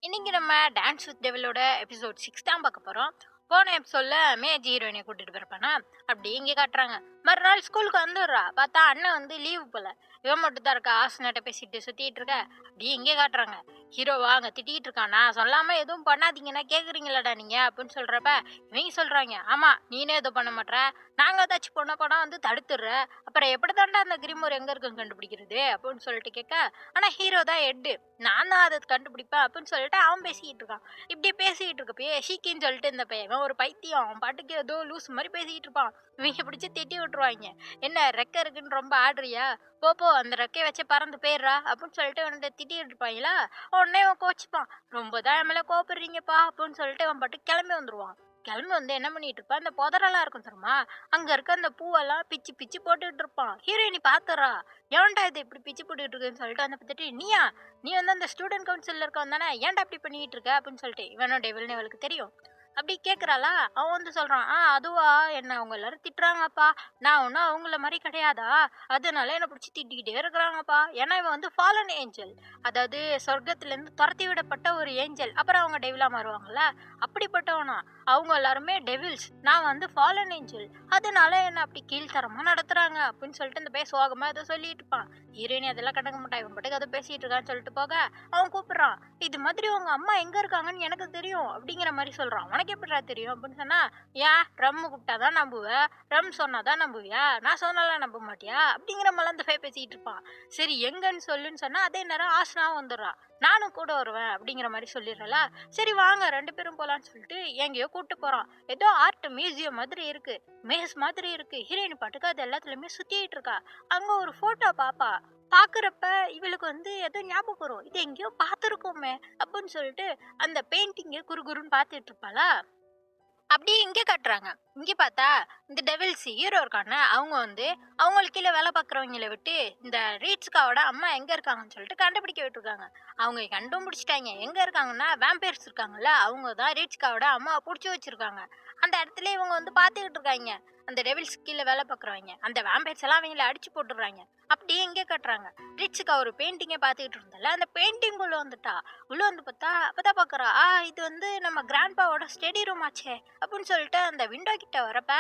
இன்னைக்கு நம்ம dance with டெவிலோட episode 6 தான் பார்க்க போறோம். போன எபிசோட்ல மேஜ் ஹீரோயினை கூட்டிட்டு போயிருப்பானா, அப்படி இங்கே காட்டுறாங்க. மறுநாள் ஸ்கூலுக்கு வந்துடுறா. பார்த்தா அண்ணன் வந்து லீவு போல. இவன் மட்டும் தான் இருக்கா, ஆசனாட்ட பேசிட்டு சுத்திட்டு இருக்க. அப்படி இங்கே காட்டுறாங்க. ஹீரோவா அங்க திட்டிட்டு இருக்கான். நான் சொல்லாம எதுவும் பண்ணாதீங்கன்னா கேக்குறீங்களாடா நீங்க அப்படின்னு சொல்றப்ப இவங்க சொல்றாங்க, ஆமா நீனே எதுவும் பண்ண மாட்ற, நாங்க ஏதாச்சும் பொண்ணை போனா வந்து தடுத்துடுற, அப்புறம் எப்படி தாண்டா அந்த கிரிமோர் எங்க இருக்குன்னு கண்டுபிடிக்கிறது அப்படின்னு சொல்லிட்டு கேட்க, ஆனா ஹீரோ தான் ஹெட்டு, நான் தான் அதை கண்டுபிடிப்பேன் அப்படின்னு சொல்லிட்டு அவன் பேசிக்கிட்டு இருக்கான். இப்படி பேசிக்கிட்டு இருக்கப்பயே ஷீக்கின்னு சொல்லிட்டு இந்த பையன் இவன் ஒரு பைத்தியம், அவன் பாட்டுக்கு ஏதோ லூஸ் மாதிரி பேசிக்கிட்டு இருப்பான். இவங்க பிடிச்சி திட்டி விட்டுருவாங்க. என்ன ரெக்க இருக்குன்னு ரொம்ப ஆடுறியா, போ போ அந்த ரெக்கையை வச்சு பறந்து போயிடுறா அப்படின்னு சொல்லிட்டு அவன்கிட்ட திட்டிட்டு இருப்பாங்களா. உடனே அவன் கோச்சிப்பான். ரொம்ப தான் என் மேல கோபப்படுறீங்கப்பா அப்படின்னு சொல்லிட்டு அவன் பாட்டு கிளம்பி வந்துருவான். கிளம்பி வந்து என்ன பண்ணிட்டு இருப்பான், அந்த புதரெல்லாம் இருக்கும் தெரியுமா, அங்க இருக்க அந்த பூவெல்லாம் பிச்சு பிச்சு போட்டுக்கிட்டு இருப்பான். ஹீரோயினி பாத்துறா, எவன்டா இது இப்படி பிச்சு போட்டுட்டு இருக்குன்னு சொல்லிட்டு அந்த பத்திட்டு, நீயா நீ வந்து அந்த ஸ்டூடெண்ட் கவுன்சில்ல இருக்கவன் தானே, ஏன்டா அப்படி பண்ணிட்டு இருக்க அப்படின்னு சொல்லிட்டு இவனோட டெவில்னு அவளுக்கு தெரியும். அப்படி கேக்குறாளா. அவன் வந்து சொல்றான், அதுவா, என்ன அவங்க எல்லாரும் திட்டுறாங்கப்பா, நான் ஒன்றும் அவங்கள மாதிரி கிடையாதா, அதனால என்னை பிடிச்சி திட்டிக்கிட்டே இருக்கிறாங்கப்பா. ஏன்னா இவன் வந்து ஃபாலன் ஏஞ்சல், அதாவது சொர்க்கத்துல இருந்து துரத்தி விடப்பட்ட ஒரு ஏஞ்சல், அப்புறம் அவங்க டெவிலா மாறுவாங்கல்ல, அப்படிப்பட்டவனா. அவங்க எல்லாருமே டெவில்ஸ், நான் வந்து ஃபாலன் ஏஞ்சல், அதனால என்ன அப்படி கீழ்த்தரமா நடத்துறாங்க அப்படின்னு சொல்லிட்டு இந்த பையன் சோகமா ஏதோ சொல்லிட்டு இருப்பான். ஹீரோயினி அதெல்லாம் கண்டுக்க மாட்டான். இவன் பாட்டுக்கு அதை பேசிட்டு இருக்கான்னு சொல்லிட்டு போக அவன் கூப்பிடுறான். இது மாதிரி உங்க அம்மா எங்க இருக்காங்கன்னு எனக்கு தெரியும் அப்படிங்கிற மாதிரி சொல்றான். உனக்கு எப்படிடா தெரியும் அப்படின்னு சொன்னா, ஏன் ரம் கூப்பிட்டாதான் நம்புவ, ரம் சொன்னாதான் நம்புவியா, நான் சொன்னாலாம் நம்ப மாட்டியா அப்படிங்கிற மாதிரி அந்த பையன் பேசிட்டு இருப்பான். சரி எங்கன்னு சொல்லுன்னு சொன்னா அதே நேரம் ஆசனாவும் வந்துடுறான். நானும் கூட வருவேன் அப்படிங்கிற மாதிரி சொல்லிடுறல. சரி வாங்க ரெண்டு பேரும் போலான்னு சொல்லிட்டு எங்கேயோ கூட்டு போறான். ஏதோ ஆர்ட் மியூசியம் மாதிரி இருக்கு, மேஸ் மாதிரி இருக்கு. ஹீரோயின் பாட்டுக்கு அது எல்லாத்துலயுமே சுத்திட்டு இருக்கா. அங்க ஒரு போட்டோ பாப்பா. பாக்குறப்ப இவளுக்கு வந்து ஏதோ ஞாபகம் வரும், இது எங்கேயோ பார்த்துருக்கோமே அப்படின்னு சொல்லிட்டு அந்த பெயிண்டிங்க குறுகுறுன்னு பார்த்துட்டு இருப்பாளா. அப்படியே இங்கே காட்டுறாங்க. இங்கே பார்த்தா இந்த டெவில்ஸ் ஹீரோ இருக்காங்க, அவங்க வந்து அவங்களுக்கு கீழே வேலை பார்க்குறவங்கள விட்டு இந்த ரீட்ஸ்காவோட அம்மா எங்கே இருக்காங்கன்னு சொல்லிட்டு கண்டுபிடிக்க விட்டுருக்காங்க. அவங்க கண்டுபிடிச்சிட்டாங்க. எங்கே இருக்காங்கன்னா வேம்பையர்ஸ் இருக்காங்கல்ல, அவங்க தான் ரீட்ஸ்காவோட அம்மாவை பிடிச்சி வச்சிருக்காங்க. அந்த இடத்துல இவங்க வந்து பார்த்துக்கிட்டு இருக்காங்க. அந்த டெவில்ஸ் கீழே வேலை பார்க்குறவங்க அந்த வேம்பையர்ஸ் எல்லாம் அவங்கள அடிச்சு போட்டுடுறாங்க. அப்படியே இங்கே கட்டுறாங்க. ரீட்ஸுக்கா ஒரு பெயிண்டிங்கை பார்த்துக்கிட்டு இருந்தால அந்த பெயிண்டிங் உள்ள வந்துட்டா. உள்ள வந்து பார்த்தா அப்பதான் பார்க்குறா, இது வந்து நம்ம கிராண்ட்பாவோட ஸ்டடி ரூம் ஆச்சே அப்படின்னு சொல்லிட்டு அந்த விண்டோ கிட்ட வரப்ப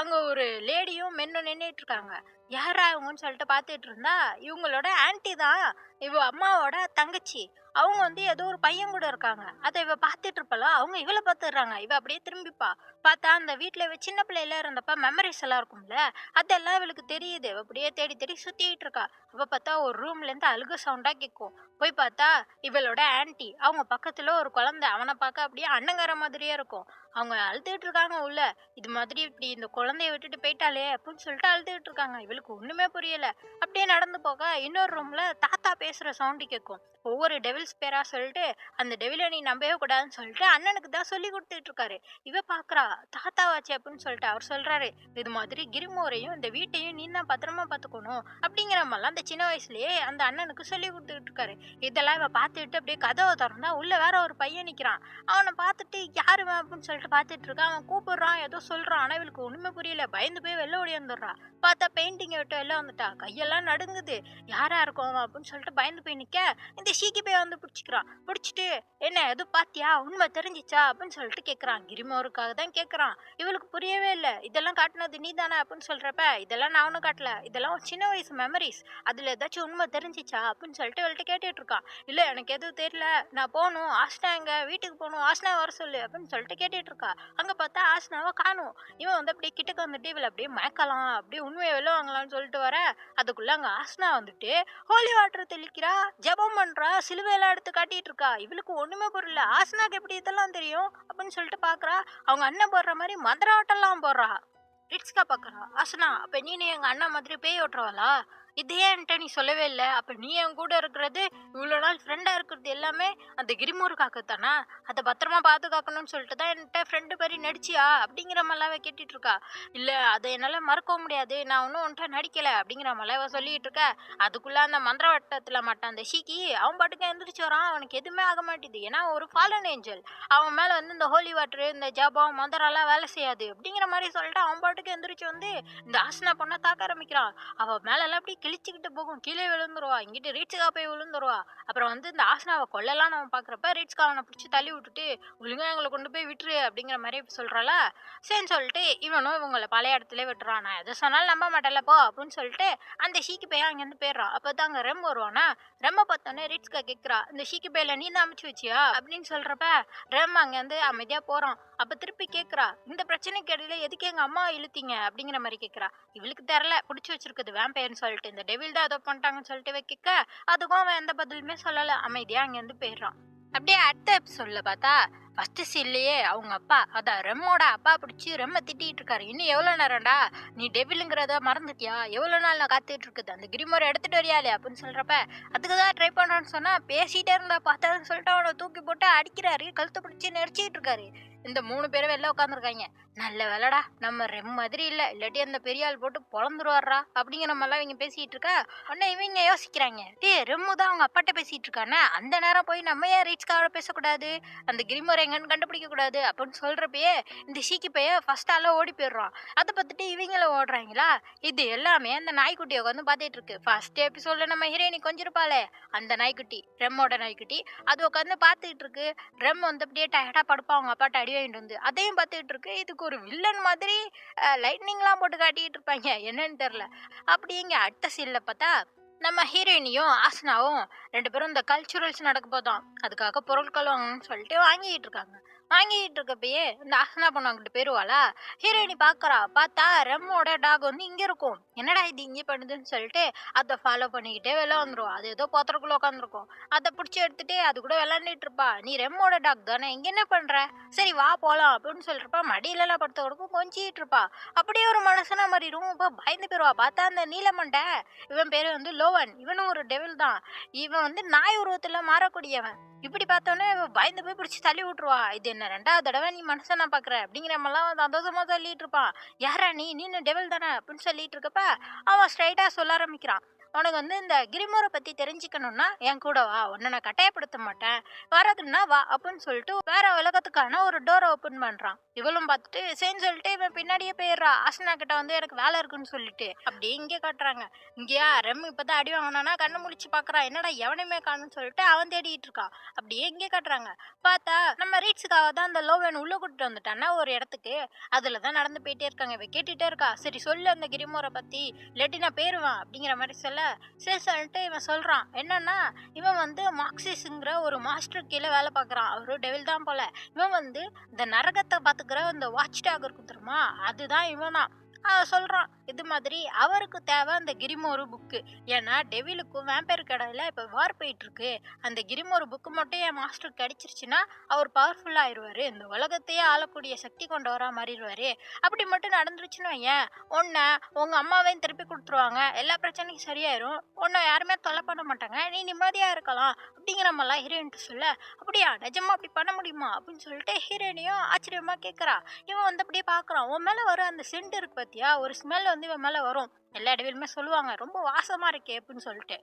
அங்க ஒரு லேடியும் மென்னும் நின்றுட்டு இருக்காங்க. யாரா இவங்கன்னு சொல்லிட்டு பார்த்துட்டு இருந்தா இவங்களோட ஆன்ட்டி தான், இவ அம்மாவோட தங்கச்சி. அவங்க வந்து ஏதோ ஒரு பையன் கூட இருக்காங்க. அதை இவ பார்த்துட்டு இருப்பல, அவங்க இவளை பார்த்துடுறாங்க. இவ அப்படியே திரும்பிப்பா. பார்த்தா அந்த வீட்டுல இவ சின்ன பிள்ளையில இருந்தப்ப மெமரிஸ் எல்லாம் இருக்கும்ல, அதெல்லாம் இவளுக்கு தெரியுது. இவ அப்படியே தேடி தேடி சுத்திட்டு இருக்கா. அப்ப பார்த்தா ஒரு ரூம்ல இருந்து அழுக சவுண்டா கேட்கும். போய் பார்த்தா இவளோட ஆன்ட்டி, அவங்க பக்கத்துல ஒரு குழந்தை, அவனை பார்க்க அப்படியே அண்ணங்கார மாதிரியே இருக்கும். அவங்க அழுதுகிட்டு இருக்காங்க உள்ள. இது மாதிரி இப்படி இந்த குழந்தைய விட்டுட்டு போயிட்டாலே அப்படின்னு சொல்லிட்டு அழுதுகிட்டு இருக்காங்க. இவளுக்கு ஒண்ணுமே புரியல. அப்படியே நடந்து போக இன்னொரு ரூம்ல தாத்தா பேசுற சவுண்டு கேட்கும். ஒவ்வொரு டெவில்ஸ் பேரா சொல்லிட்டு அந்த டெவிலை நீ நம்பவே கூடாதுன்னு சொல்லிட்டு அண்ணனுக்கு தான் சொல்லி கொடுத்துட்டு இருக்காரு. இவ பாக்குறா, தாத்தாவாச்சு அப்படின்னு சொல்லிட்டு அவர் சொல்றாரு, இது மாதிரி கிரிமோரையும் இந்த வீட்டையும் நீ தான் பத்திரமா பாத்துக்கணும் அப்படிங்கிற மாதிரிலாம் அந்த சின்ன வயசுலயே அந்த அண்ணனுக்கு சொல்லி கொடுத்துட்டு இருக்காரு. இதெல்லாம் இவ பார்த்துட்டு அப்படியே கதவை திறந்தா உள்ள வேற ஒரு பையன் நிக்கிறான். அவனை பார்த்துட்டு யாருவன் அப்படின்னு சொல்லிட்டு பார்த்துட்டு இருக்கான். அவன் கூப்பிடுறான், ஏதோ சொல்றான். ஆனா இவளுக்கு ஒண்ணுமே புரியல. பயந்து போய் வெளில ஓடியாந்துடுறா. பார்த்தா பெயிண்டிங்கை விட்டு வெளில வந்துட்டா. கையெல்லாம் நடுங்குது. யாரா இருக்கும் அவன் அப்படின்னு சொல்லிட்டு பயந்து போய் நிக்க இந்த ஷீக்கி போய் வந்து பிடிச்சிக்கிறான். பிடிச்சிட்டு என்ன எதுவும் பாத்தியா, உண்மை தெரிஞ்சிச்சா அப்படின்னு சொல்லிட்டு கேட்கறான். கிரிமோருக்காக தான் கேட்கறான். இவளுக்கு புரியவே இல்லை. இதெல்லாம் காட்டினது நீ தானே அப்படின்னு சொல்றப்ப, இதெல்லாம் நான் ஒன்றும் காட்டல, இதெல்லாம் ஒரு சின்ன வயசு மெமரிஸ், அதுல ஏதாச்சும் உண்மை தெரிஞ்சிச்சா அப்படின்னு சொல்லிட்டு இவள்கிட்ட கேட்டுட்டு இருக்கான். இல்ல எனக்கு எதுவும் தெரியல, நான் போகணும், ஆஸ்னா எங்க வீட்டுக்கு போகணும், ஆஸ்னா வர சொல்லு அப்படின்னு சொல்லிட்டு கேட்டுட்டு இருக்கா. அங்க பார்த்தா ஆஸ்னாவை காணும். இவன் வந்து அப்படியே கிட்டக்க வந்துட்டு இவளை அப்படியே மயக்கலாம், அப்படியே உண்மையை வெளில வாங்கலாம்னு சொல்லிட்டு வர, அதுக்குள்ள அங்க ஆஸ்னா வந்துட்டு ஹோலி வாட்டர் தெளிக்கிறா, ஜெபம் பண்றா, சிலுவையெல்லாம் எடுத்து காட்டிட்டு இருக்கா. இவளுக்கு ஒண்ணுமே புரியல. ஆஸ்னாக்கு எப்படி இதெல்லாம் தெரியும் அப்படின்னு சொல்லிட்டு பாக்குறா. அவங்க அண்ணன் போடுற மாதிரி மந்திராட்டெல்லாம் போடுறா. ரிட்ஸ்கா பாக்குறா. ஆசனா, அப்ப நீ எங்க அண்ணா மாதிரி பேய் ஓட்டுறவாளா, இதே என்கிட்ட நீ சொல்லவே இல்லை, அப்ப நீ என் கூட இருக்கிறது, இவ்வளவு நாள் ஃப்ரெண்டா இருக்கிறது எல்லாமே அந்த கிரிமோருக்காக தானா, அதை பத்திரமா பாதுகாக்கணும்னு சொல்லிட்டு தான் என்கிட்ட ஃப்ரெண்டு மாதிரி நடிச்சியா அப்படிங்கிற மாதிரிலாம் கேட்டுட்டு இருக்கா. இல்ல அதை என்னால மறக்க முடியாது, நான் ஒன்னும் உன்கிட்ட நடிக்கல அப்படிங்கிற மாதிரிலாம் சொல்லிட்டு இருக்க. அதுக்குள்ள அந்த மந்திரவட்டத்துல மாட்டான் அந்த ஷீக்கி, அவன் பாட்டுக்கு எந்திரிச்சு வரான். அவனுக்கு எதுவுமே ஆக மாட்டேது, ஏன்னா ஒரு ஃபாலன் ஏஞ்சல். அவன் மேல வந்து இந்த ஹோலி வாட்டர், இந்த ஜபம் மந்திரம் எல்லாம் வேலை செய்யாது அப்படிங்கிற மாதிரி சொல்லிட்டு அவன் பாட்டுக்கு எந்திரிச்சு வந்து இந்த ஆசனா பொண்ணை தாக்க ஆரம்பிக்கிறான். அவ மேல எல்லாம் அப்படி கிழிச்சுக்கிட்டு போகும், கீழே விழுந்துருவா, இங்கிட்டு ரீட்ஸுக்கா போய் விழுந்துருவா. அப்புறம் வந்து இந்த ஆசனாவை கொல்லலாம் நம்ம பாக்குறப்ப ரீட்ஸ்கா அவனை பிடிச்சி தள்ளி விட்டுட்டு ஒழுங்கா எங்களை கொண்டு போய் விட்டுரு அப்படிங்கிற மாதிரி சொல்றாள. சரின்னு சொல்லிட்டு இவனும் இவங்களை பழைய இடத்துல விட்டுறான். நான் எதை சொன்னாலும் நம்ப மாட்டேன்ல போ அப்படின்னு சொல்லிட்டு அந்த ஷீக்கு பையன் அங்கேருந்து போயிடுறான். அப்பதான் அங்க ரெம் வருவானா. ரெம்ம பார்த்தோன்னே ரீட்ஸ்கா கேட்கிறா, இந்த ஷீக்கு பையில நீ தான் அமைச்சு வச்சியா அப்படின்னு சொல்றப்ப ரெம் அங்கேருந்து அமைதியா போறான். அப்ப திருப்பி கேக்குறா, இந்த பிரச்சனைக்கு இடையில எதுக்கு எங்க அம்மா இழுத்தீங்க அப்படிங்கிற மாதிரி கேக்குறா. இவளுக்கு தெரியல பிடிச்சி வச்சிருக்குது வேம்பயர்னு சொல்லிட்டு, இந்த டெவில் தான் ஏதோ பண்ணிட்டாங்கன்னு சொல்லிட்டு கேட்க அதுக்கும் அவன் எந்த பதிலுமே சொல்லல, அமைதியா அங்கேருந்து போயிடுறான். அப்படியே அடுத்த எபிசோட்ல பார்த்தா ஃபர்ஸ்ட் சீன்லயே அவங்க அப்பா, அதான் ரெம்மோட அப்பா பிடிச்சி ரெம்ம திட்டிட்டு இருக்காரு. இன்னும் எவ்வளவு நேரம்டா நீ டெவிலுங்கிறத மறந்துட்டியா, எவ்வளவு நாள் நான் காத்துட்டு இருக்குது, அந்த கிரிமோரை எடுத்துட்டு வரியாலே அப்படின்னு சொல்றப்ப அதுக்குதான் ட்ரை பண்றேன்னு சொன்னா பேசிட்டே இருந்தா பார்த்தான்னு சொல்லிட்டு அவனை தூக்கி போட்டு அடிக்கிறாரு, கழுத்தை பிடிச்சி நெரிச்சிட்டு இருக்காரு. இந்த 3 பேரும் வெளில உட்காந்துருக்காங்க. நல்ல வேலைடா நம்ம ரெம் மாதிரி இல்ல, இல்லாட்டி அந்த பெரிய ஆள் போட்டு பொழந்துருவாரா அப்படிங்கிற மாதிரிலாம் இவங்க பேசிட்டு இருக்கா. உடனே இவங்க யோசிக்கிறாங்க, ரெம்மு தான் அவங்க அப்பாட்ட பேசிட்டு இருக்கானே, அந்த நேரம் போய் நம்ம ஏன் ரீச்காக பேசக்கூடாது, அந்த கிரிமோரை எங்கன்னு கண்டுபிடிக்க கூடாது அப்படின்னு சொல்றப்பயே இந்த ஷீக்கி பைய ஃபர்ஸ்ட் ஆள ஓடி போயிடுறான். அதை பார்த்துட்டு இவங்கள ஓடுறாங்களா. இது எல்லாமே அந்த நாய்க்குட்டியை உட்காந்து பார்த்துட்டு இருக்கு. ஃபர்ஸ்ட் எபிசோட்ல நம்ம ஹீரோயினி கொஞ்சிருப்பாளே அந்த நாய்க்குட்டி, ரெம்மோட நாய்க்குட்டி, அது உட்காந்து பார்த்துக்கிட்டு இருக்கு. ரெம் வந்து அப்படியே டயர்டா படுப்பா அவங்க அப்பாட்ட அடி வாங்கிட்டு வந்து, அதையும் பார்த்துக்கிட்டு இருக்கு. இதுக்கு ஒரு வில்லன் மாதிரி லைட்னிங்லாம் போட்டு காட்டிட்டு இருப்பாங்க, என்னன்னு தெரியல. அப்படி இங்க அடுத்த சீன்ல பார்த்தா நம்ம ஹீரோயினியும் ஆசனாவும் 2 பேரும் இந்த கல்ச்சுரல்ஸ் நடக்க போதும் அதுக்காக பொருட்கள் வாங்கணும்னு சொல்லிட்டு வாங்கிட்டு இருக்காங்க. வாங்கிட்டு இருக்கப்பயே இந்த ஆசனா பொண்ணு அங்கிட்டு போயிருவாளா. ஹீரோயினி பாக்குறா, பார்த்தா ரெம்மோட டாக் வந்து இங்க இருக்கும். என்னடா இது இங்கே பண்ணுதுன்னு சொல்லிட்டு அதை ஃபாலோ பண்ணிக்கிட்டே வெளில வந்துருவா. அது ஏதோ போத்திரக்குள்ள உட்காந்துருக்கும். அதை பிடிச்சி எடுத்துட்டு அது கூட விளாண்டுட்டு இருப்பா. நீ ரெம்மோட டாக் தானே, இங்க என்ன பண்ற, சரி வா போலாம் அப்படின்னு சொல்றப்ப மடியிலலாம் படுத்த கொடுக்கும் கொஞ்சிட்டு இருப்பா. அப்படியே ஒரு மனுஷனா மாறிடும். இப்போ பயந்து போயிருவா. பார்த்தா அந்த நீலமண்டை, இவன் பேரு வந்து லோவன், இவனும் ஒரு டெவில் தான். இவன் வந்து நாய் உருவத்துல மாறக்கூடியவன். இப்படி பார்த்தோன்னே பயந்து போய் பிடிச்சி தள்ளி விட்டுருவா. இது என்ன 2வது தடவை நீ மனுஷனா பாக்குற அப்படிங்கிற மாதிரிலாம் சந்தோஷமா சொல்லிட்டு இருப்பான். யாரா நீ, நீனு டெவில் தானே அப்படின்னு சொல்லிட்டு இருக்கப்ப அவன் ஸ்ட்ரைட்டா சொல்ல ஆரம்பிக்கிறான், உனக்கு வந்து இந்த கிரிமோரை பத்தி தெரிஞ்சுக்கணும்னா என் கூட வா, உன்னை நான் கட்டாயப்படுத்த மாட்டேன், வரதுன்னா வா அப்படின்னு சொல்லிட்டு வேற உலகத்துக்கான ஒரு டோரை ஓபன் பண்றான். இவளும் பார்த்துட்டு சரின்னு சொல்லிட்டு இவன் பின்னாடியே போயிடுறா. ஆசனா கிட்ட வந்து எனக்கு வேலை இருக்குன்னு சொல்லிட்டு. அப்படி இங்கே காட்டுறாங்க. இங்கேயா ரெம் இப்பதான் அடி வாங்கினானா கண்ணு முழிச்சு பாக்குறான், என்னடா எவனையுமே காணும்னு சொல்லிட்டு அவன் தேடிட்டு இருக்கான். அப்படியே இங்கே காட்டுறாங்க. பார்த்தா நம்ம ரீட்ஸுக்காக தான் அந்த லோவன் உள்ள கூட்டிட்டு வந்துட்டான்னா ஒரு இடத்துக்கு, அதுலதான் நடந்து போயிட்டே இருக்காங்க. இவ கேட்டுட்டே இருக்கா, சரி சொல்லு அந்த கிரிமோரை பத்தி, இல்லாட்டி நான் பேருவான் அப்படிங்கிற மாதிரி சொல்ல. சரி சொல்லிட்டு இவன் சொல்றான் என்னன்னா, இவன் வந்து மார்க்சிஸ்ங்கிற ஒரு மாஸ்டர் கீழே வேலை பார்க்கறான். அவரு டெவில் தான் போல. இவன் வந்து இந்த நரகத்தை பாத்துக்கிற இந்த வாட்ச் டாக் இருக்கும் தெரியுமா, அதுதான் இவனா. சொல்றான் இது மாதிரி அவருக்கு தேவை அந்த கிரிமோரு புக்கு. ஏன்னா டெவிலுக்கும் வேம்பயருக்கு இடையில இப்ப வார் போயிட்டு இருக்கு. அந்த கிரிமோரு புக்கு மட்டும் என் மாஸ்டர் கிடைச்சிருச்சுன்னா அவர் பவர்ஃபுல்லா ஆயிடுவாரு, இந்த உலகத்தையே ஆளக்கூடிய சக்தி கொண்டவரா மாறிடுவாரு. அப்படி மட்டும் நடந்துருச்சுன்னு வையேன், உன்னை உங்க அம்மாவையும் திருப்பி கொடுத்துருவாங்க, எல்லா பிரச்சனையும் சரியாயிரும், உன்னை யாருமே தொல்லை பண்ண மாட்டாங்க, நீ நிம்மதியா இருக்கலாம் அப்படிங்கிற மாதிரிலாம் ஹீரோயின்ட்டு சொல்ல. அப்படியா நிஜமா அப்படி பண்ண முடியுமா அப்படின்னு சொல்லிட்டு ஹீரோயினையும் ஆச்சரியமா கேட்கறா. இவன் வந்து அப்படியே பாக்குறான். உன் மேல வர அந்த சென்ட் இருக்கு பாத்தியா, ஒரு ஸ்மெல் வந்து இவன் மேல வரும். எல்லா இடவிலுமே சொல்லுவாங்க ரொம்ப வாசமா இருக்கே அப்படின்னு சொல்லிட்டு.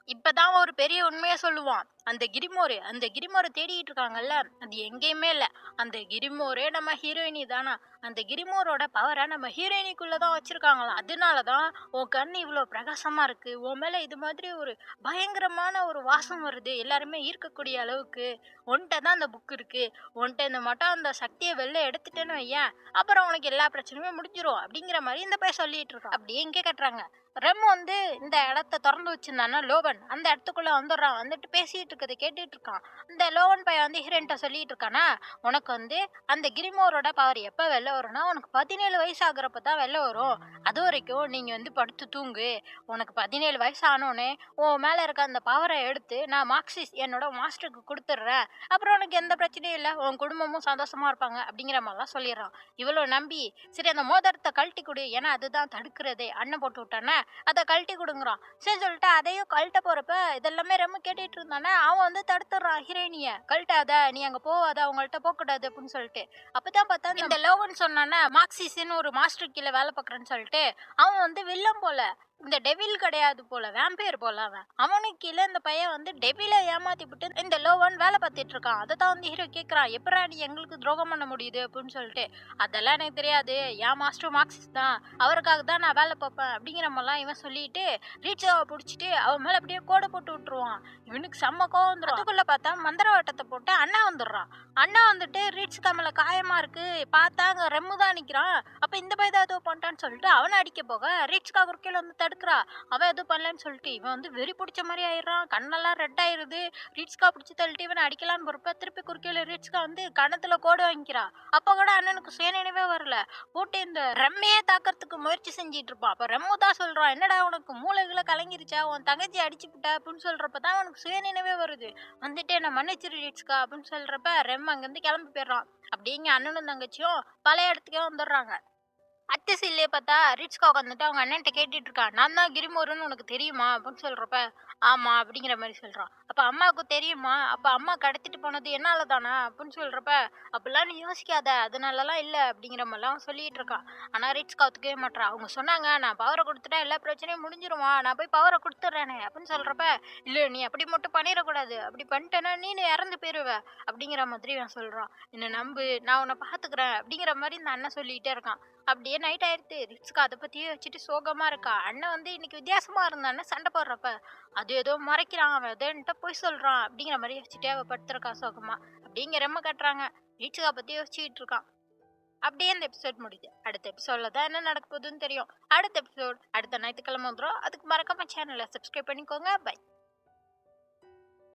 இப்பதான் ஒரு பெரிய உண்மையா சொல்லுவான், அந்த கிரிமோரை தேடிட்டு இருக்காங்கல்ல, அது எங்கேயுமே இல்ல, அந்த கிரிமோரே நம்ம ஹீரோயினி தானா. அந்த கிரிமோரோட பவரை நம்ம ஹீரோயினிக்குள்ளதான் வச்சிருக்காங்களாம். அதனாலதான் உன் கண் இவ்வளவு பிரகாசமா இருக்கு, உன் மேல இது மாதிரி ஒரு பயங்கரமான ஒரு வாசம் வருது, எல்லாருமே ஈர்க்கக்கூடிய அளவுக்கு உன்கிட்ட தான் அந்த புக் இருக்கு. உன்கிட்ட இந்த மட்டும் அந்த சக்தியை வெளில எடுத்துட்டேன்னு வையேன், அப்புறம் உனக்கு எல்லா பிரச்சனையுமே முடிஞ்சிரும் அப்படிங்கிற மாதிரி இந்த பையன் சொல்லிட்டு இருக்கான். அப்படியே இங்கே கட்டுறாங்க. ரெம் வந்து இந்த இடத்த திறந்து வச்சிருந்தானா லோவன் அந்த இடத்துக்குள்ள வந்துடுறான். வந்துட்டு பேசிட்டு இருக்கதை கேட்டுட்டு இருக்கான். இந்த லோவன் பையன் வந்து ஹீரோயின்ட்ட சொல்லிட்டு இருக்கானா, உனக்கு வந்து அந்த கிரிமோரோட பவர் எப்ப வெளில வரும்னா உனக்கு 17 வயசு ஆகுறப்ப தான் வெளில வரும். அது வரைக்கும் நீங்க வந்து படுத்து தூங்கு. உனக்கு 17 வயசு ஆனோடனே உன் மேல இருக்க அந்த பவரை எடுத்து நான் மார்க்சிஸ் என்னோட மாஸ்டருக்கு கொடுத்துட்றேன், அப்புறம் உனக்கு எந்த பிரச்சனையும் இல்லை, உன் குடும்பமும் சந்தோஷமா இருப்பாங்க அப்படிங்கிற மாதிரிலாம் சொல்லிடுறான். இவ்வளோ நம்பி சரி அந்த மோதிரத்தை கழட்டி கொடு, ஏன்னா அதுதான் தடுக்கிறதே, அண்ணன் போட்டு விட்டானே அதை கழட்டி கொடுங்குறான். சரி சொல்லிட்டு அதையும் கழட்ட போறப்ப இதெல்லாமே ரொம்ப கேட்டுட்டு இருந்தானே, அவன் வந்து தடுத்துடுறான் ஹீரோயினிய, கழட்டாத நீ அங்க போவாத, அவங்கள்ட்ட போக கூடாது அப்படின்னு சொல்லிட்டு. அப்பதான் பார்த்தா இந்த லோவன் சொன்னானே மார்க்சிஸ்ன்னு ஒரு மாஸ்டர் கீழே வேலை பார்க்கறேன்னு சொல்லிட்டு, அவன் வந்து வில்லம் போல. இந்த டெவில் கிடையாது போல, வேம்பயர் போல அவன். அவனுக்கு கீழ இந்த பையன் வந்து டெவில ஏமாத்திப்புட்டு இந்த லோவன் வேலை பார்த்துட்டு இருக்கான். அதத்தான் வந்து ஹீரோ கேட்குறான், "எப்புட்றா நீ எங்களுக்கு துரோகம் பண்ண முடியுது?" அப்படின்னு சொல்லிட்டு. "அதெல்லாம் எனக்கு தெரியாது. என் மாஸ்டர் மார்க்சிஸ்ட் தான். அவருக்காக தான் நான் வேலை பார்ப்பேன்." அப்படிங்கிற மாதிரிலாம் இவன் சொல்லிட்டு ரீச்சாவை பிடிச்சிட்டு அவன் மேல அப்படியே கோடை போட்டு விட்டுருவான். இவனுக்கு செம்ம கோவம் வந்துரும். அதுக்குள்ள பார்த்தா மந்திரவாட்டத்தை போட்டு அண்ணா வந்துடுறான். அண்ணா வந்துட்டு ரீட்ஸ்கா மேல காயமா இருக்கு. பார்த்தா அங்க ரெம்மு தான் நிக்கிறான். அப்ப இந்த பையன் ஏதோ பண்ணிட்டான்னு சொல்லிட்டு அவனை அடிக்க போக ரீட்ஸ்கா குறுக்கையில வந்து தடுக்கிறா. அவன் எதுவும் பண்ணலன்னு சொல்லிட்டு இவன் வந்து வெறி பிடிச்ச மாதிரி ஆயிடுறான். கண்ணெல்லாம் ரெட் ஆயிருது. ரீட்ஸ்கா பிடிச்சி தள்ளிட்டு இவனை அடிக்கலான்னு பொறுப்ப திருப்பி குறுக்கையில ரீட்ஸ்கா வந்து கணத்துல கோடு வாங்கிக்கிறா. அப்ப கூட அண்ணனுக்கு சுயநினைவே வரல. போட்டு இந்த ரெம்மையே தாக்கறதுக்கு முயற்சி செஞ்சிட்டு இருப்பான். அப்ப ரெம்மு தான் சொல்றான், "என்னடா உனக்கு மூளைகளை கலங்கிருச்சா? உன் தங்கச்சி அடிச்சு விட்டா?" அப்படின்னு சொல்றப்பதான் அவனுக்கு சுயநினைவே வருது. வந்துட்டு என்ன மன்னிச்சிரு ரீட்ஸ்கா அப்படின்னு சொல்றப்ப ரெம் அங்கிருந்து கிளம்பி போயிடுறான். அப்படியே இங்க அண்ணனும் தங்கச்சியும் பழைய இடத்துக்கே வந்துடுறாங்க. அத்தை சீன்லயே பார்த்தா ரிட்ஸ்கா உட்காந்துட்டு அவங்க அண்ணன்ட்ட கேட்டுட்டு இருக்கா, "நான் தான் கிரிமோருன்னு உனக்கு தெரியுமா?" அப்படின்னு சொல்றப்ப, "ஆமா" அப்படிங்கிற மாதிரி சொல்றான். "அப்ப அம்மாவுக்கு தெரியுமா? அப்ப அம்மா கடத்திட்டு போனது என்னால தானா?" அப்படின்னு சொல்றப்ப, "அப்படிலாம் நீ யோசிக்காத, அதனாலலாம் இல்ல" அப்படிங்கிற மாதிரிலாம் அவன் சொல்லிட்டு இருக்கான். ஆனா ரிட்ஸ்கா ஒத்துக்கவே மாட்றா. அவங்க சொன்னாங்க, "நான் பவரை கொடுத்துட்டா எல்லா பிரச்சனையும் முடிஞ்சிருமா, நான் போய் பவரை கொடுத்துட்றேனே" அப்படின்னு சொல்றப்ப, "இல்ல நீ அப்படி மட்டும் பண்ணிடக்கூடாது, அப்படி பண்ணிட்டேன்னா நீனு இறந்து போயிருவ" அப்படிங்கிற மாதிரி அவன் சொல்றான். "என்ன நம்பு, நான் உன்னை பாத்துக்கிறேன்" அப்படிங்கிற மாதிரி இந்த அண்ணன் சொல்லிட்டே இருக்கான். அப்படியே நைட் ஆயிடுது. ரிட்ஸ்கா அதை பத்தியே வச்சுட்டு சோகமா இருக்கா. அண்ணன் வந்து இன்னைக்கு வித்தியாசமா இருந்தான்னு சண்டை போடுறப்ப, அது ஏதோ மறைக்கிறான், அவன் ஏதோ என்கிட்ட பொய் சொல்றான் அப்படிங்கிற மாதிரி யோசிச்சுட்டே அவ படுத்திருக்கா சோகமா. அப்படிங்கிற ரெம்ம கட்டுறாங்க. ரிட்ஸ்கா பத்தி யோசிச்சுட்டு இருக்கான். அப்படியே இந்த எபிசோட் முடியுது. அடுத்த எபிசோட்ல தான் என்ன நடக்க போகுதுன்னு தெரியும். அடுத்த எபிசோட் அடுத்த ஞாயிற்றுக்கிழமை வந்துடும். அதுக்கு மறக்காம சேனலை சப்ஸ்கிரைப் பண்ணிக்கோங்க. பை.